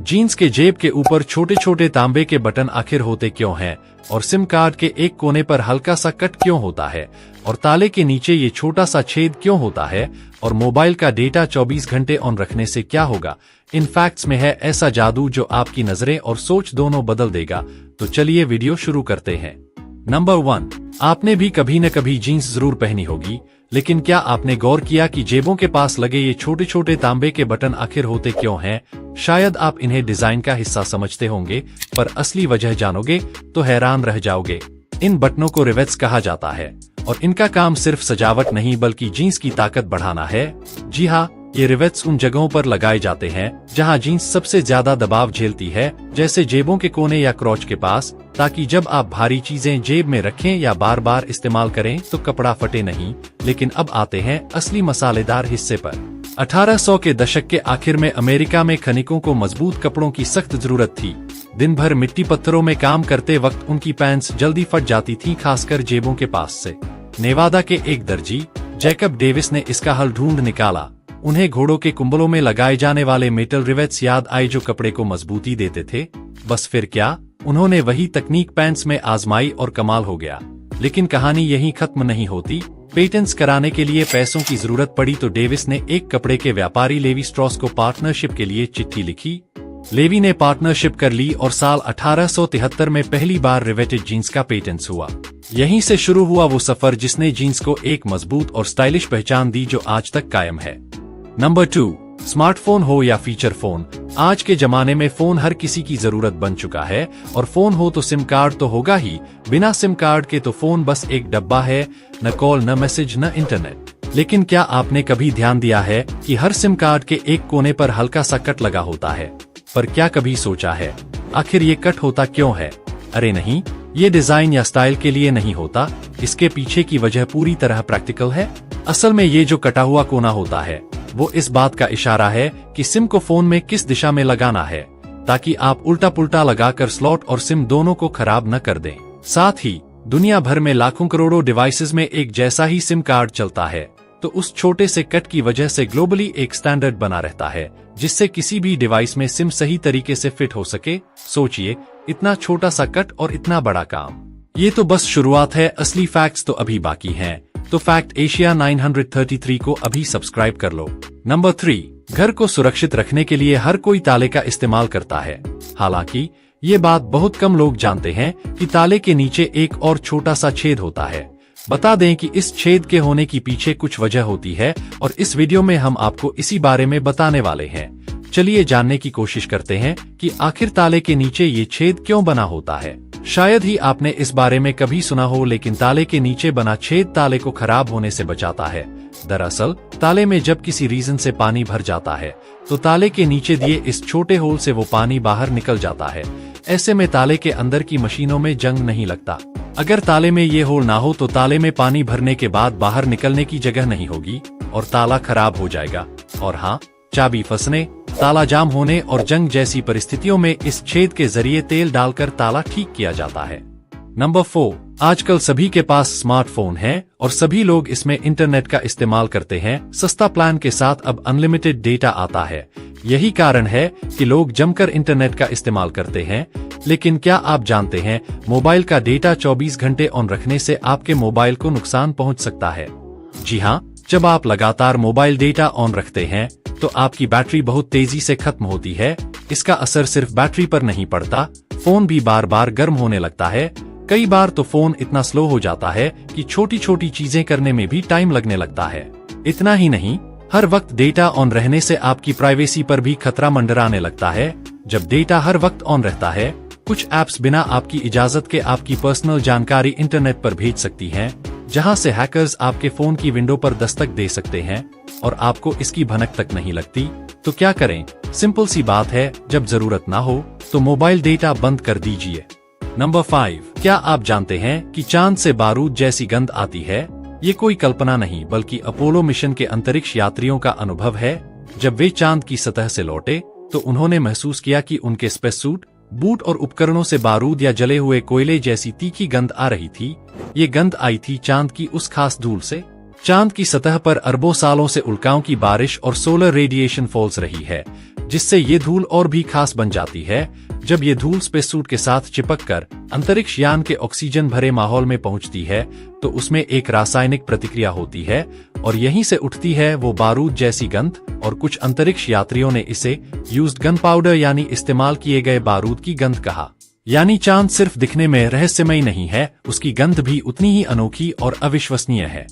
Jeans के जेब के ऊपर छोटे छोटे तांबे के बटन आखिर होते क्यों हैं, और सिम कार्ड के एक कोने पर हल्का सा कट क्यों होता है, और ताले के नीचे ये छोटा सा छेद क्यों होता है, और मोबाइल का डेटा 24 घंटे ऑन रखने से क्या होगा। इन फैक्ट्स में है ऐसा जादू जो आपकी नजरें और सोच दोनों बदल देगा। तो चलिए वीडियो शुरू करते हैं। नंबर 1, आपने भी कभी न कभी जीन्स जरूर पहनी होगी, लेकिन क्या आपने गौर किया कि जेबों के पास लगे ये छोटे छोटे तांबे के बटन आखिर होते क्यों हैं। शायद आप इन्हें डिजाइन का हिस्सा समझते होंगे, पर असली वजह जानोगे तो हैरान रह जाओगे। इन बटनों को रिवेट्स कहा जाता है और इनका काम सिर्फ सजावट नहीं बल्कि जीन्स की ताकत बढ़ाना है। जी हाँ, ये रिवेट्स उन जगहों पर लगाए जाते हैं जहां जीन्स सबसे ज्यादा दबाव झेलती है, जैसे जेबों के कोने या क्रॉच के पास, ताकि जब आप भारी चीजें जेब में रखें या बार बार इस्तेमाल करें तो कपड़ा फटे नहीं। लेकिन अब आते हैं असली मसालेदार हिस्से पर। 1800 के दशक के आखिर में अमेरिका में खनिकों को मजबूत कपड़ों की सख्त जरूरत थी। दिन भर मिट्टी पत्थरों में काम करते वक्त उनकी पैंट्स जल्दी फट जाती थीं, खासकर जेबों के पास से। नेवादा के एक दर्जी जैकब डेविस ने इसका हल ढूंढ निकाला। उन्हें घोड़ों के कुंबलों में लगाए जाने वाले मेटल रिवेट्स याद आए जो कपड़े को मजबूती देते थे। बस फिर क्या, उन्होंने वही तकनीक पैंट्स में आजमाई और कमाल हो गया। लेकिन कहानी यहीं खत्म नहीं होती। पेटेंट्स कराने के लिए पैसों की जरूरत पड़ी तो डेविस ने एक कपड़े के व्यापारी लेवी स्ट्रॉस को पार्टनरशिप के लिए चिट्ठी लिखी। लेवी ने पार्टनरशिप कर ली और साल 1873 में पहली बार रिवेटेड जीन्स का पेटेंट्स हुआ। यहीं से शुरू हुआ वो सफर जिसने जीन्स को एक मजबूत और स्टाइलिश पहचान दी जो आज तक कायम है। नंबर 2, स्मार्टफोन हो या फीचर फोन, आज के जमाने में फोन हर किसी की जरूरत बन चुका है। और फोन हो तो सिम कार्ड तो होगा ही, बिना सिम कार्ड के तो फोन बस एक डब्बा है, न कॉल न मैसेज न इंटरनेट। लेकिन क्या आपने कभी ध्यान दिया है कि हर सिम कार्ड के एक कोने पर हल्का सा कट लगा होता है। पर क्या कभी सोचा है आखिर ये कट होता क्यों है? अरे नहीं, ये डिजाइन या स्टाइल के लिए नहीं होता, इसके पीछे की वजह पूरी तरह प्रैक्टिकल है। असल में ये जो कटा हुआ कोना होता है वो इस बात का इशारा है कि सिम को फोन में किस दिशा में लगाना है, ताकि आप उल्टा पुल्टा लगाकर स्लॉट और सिम दोनों को खराब न कर दें। साथ ही दुनिया भर में लाखों करोड़ों डिवाइसेस में एक जैसा ही सिम कार्ड चलता है, तो उस छोटे से कट की वजह से ग्लोबली एक स्टैंडर्ड बना रहता है, जिससे किसी भी डिवाइस में सिम सही तरीके से फिट हो सके। सोचिए, इतना छोटा सा कट और इतना बड़ा काम। ये तो बस शुरुआत है, असली फैक्ट्स तो अभी बाकी हैं। तो फैक्ट एशिया 933 को अभी सब्सक्राइब कर लो। नंबर 3, घर को सुरक्षित रखने के लिए हर कोई ताले का इस्तेमाल करता है। हालांकि ये बात बहुत कम लोग जानते हैं कि ताले के नीचे एक और छोटा सा छेद होता है। बता दें कि इस छेद के होने की पीछे कुछ वजह होती है और इस वीडियो में हम आपको इसी बारे में बताने वाले हैं। चलिए जानने की कोशिश करते हैं कि आखिर ताले के नीचे ये छेद क्यों बना होता है। शायद ही आपने इस बारे में कभी सुना हो, लेकिन ताले के नीचे बना छेद ताले को खराब होने से बचाता है। दरअसल ताले में जब किसी रीजन से पानी भर जाता है तो ताले के नीचे दिए इस छोटे होल से वो पानी बाहर निकल जाता है। ऐसे में ताले के अंदर की मशीनों में जंग नहीं लगता। अगर ताले में ये होल ना हो तो ताले में पानी भरने के बाद बाहर निकलने की जगह नहीं होगी और ताला खराब हो जाएगा। और हाँ, चाबी फंसने, ताला जाम होने और जंग जैसी परिस्थितियों में इस छेद के जरिए तेल डालकर ताला ठीक किया जाता है। नंबर 4, आजकल सभी के पास स्मार्टफोन है और सभी लोग इसमें इंटरनेट का इस्तेमाल करते हैं। सस्ता प्लान के साथ अब अनलिमिटेड डेटा आता है। यही कारण है कि लोग जमकर इंटरनेट का इस्तेमाल करते हैं। लेकिन क्या आप जानते हैं, मोबाइल का डेटा 24 घंटे ऑन रखने से आपके मोबाइल को नुकसान पहुंच सकता है। जी हाँ, जब आप लगातार मोबाइल डेटा ऑन रखते हैं तो आपकी बैटरी बहुत तेजी से खत्म होती है। इसका असर सिर्फ बैटरी पर नहीं पड़ता, फोन भी बार बार गर्म होने लगता है। कई बार तो फोन इतना स्लो हो जाता है कि छोटी छोटी चीजें करने में भी टाइम लगने लगता है। इतना ही नहीं, हर वक्त डेटा ऑन रहने से आपकी प्राइवेसी पर भी खतरा मंडराने लगता है। जब डेटा हर वक्त ऑन रहता है, कुछ ऐप्स बिना आपकी इजाजत के आपकी पर्सनल जानकारी इंटरनेट पर भेज सकती हैं, जहां से हैकर्स आपके फोन की विंडो पर दस्तक दे सकते हैं और आपको इसकी भनक तक नहीं लगती। तो क्या करें? सिंपल सी बात है, जब जरूरत ना हो तो मोबाइल डेटा बंद कर दीजिए। नंबर 5, क्या आप जानते हैं कि चांद से बारूद जैसी गंध आती है? ये कोई कल्पना नहीं बल्कि अपोलो मिशन के अंतरिक्ष यात्रियों का अनुभव है। जब वे चांद की सतह से लौटे तो उन्होंने महसूस किया कि उनके स्पेस सूट, बूट और उपकरणों से बारूद या जले हुए कोयले जैसी तीखी गंध आ रही थी। ये गंध आई थी चांद की उस खास धूल से। चांद की सतह पर अरबों सालों से उल्काओं की बारिश और सोलर रेडिएशन फॉल्स रही है, जिससे ये धूल और भी खास बन जाती है। जब ये धूल स्पेससूट के साथ चिपककर अंतरिक्ष यान के ऑक्सीजन भरे माहौल में पहुंचती है, तो उसमें एक रासायनिक प्रतिक्रिया होती है और यहीं से उठती है वो बारूद जैसी गंध। और कुछ अंतरिक्ष यात्रियों ने इसे यूज्ड गन पाउडर यानी इस्तेमाल किए गए बारूद की गंध कहा। यानी चांद सिर्फ दिखने में रहस्यमयी नहीं है, उसकी गंध भी उतनी ही अनोखी और अविश्वसनीय है।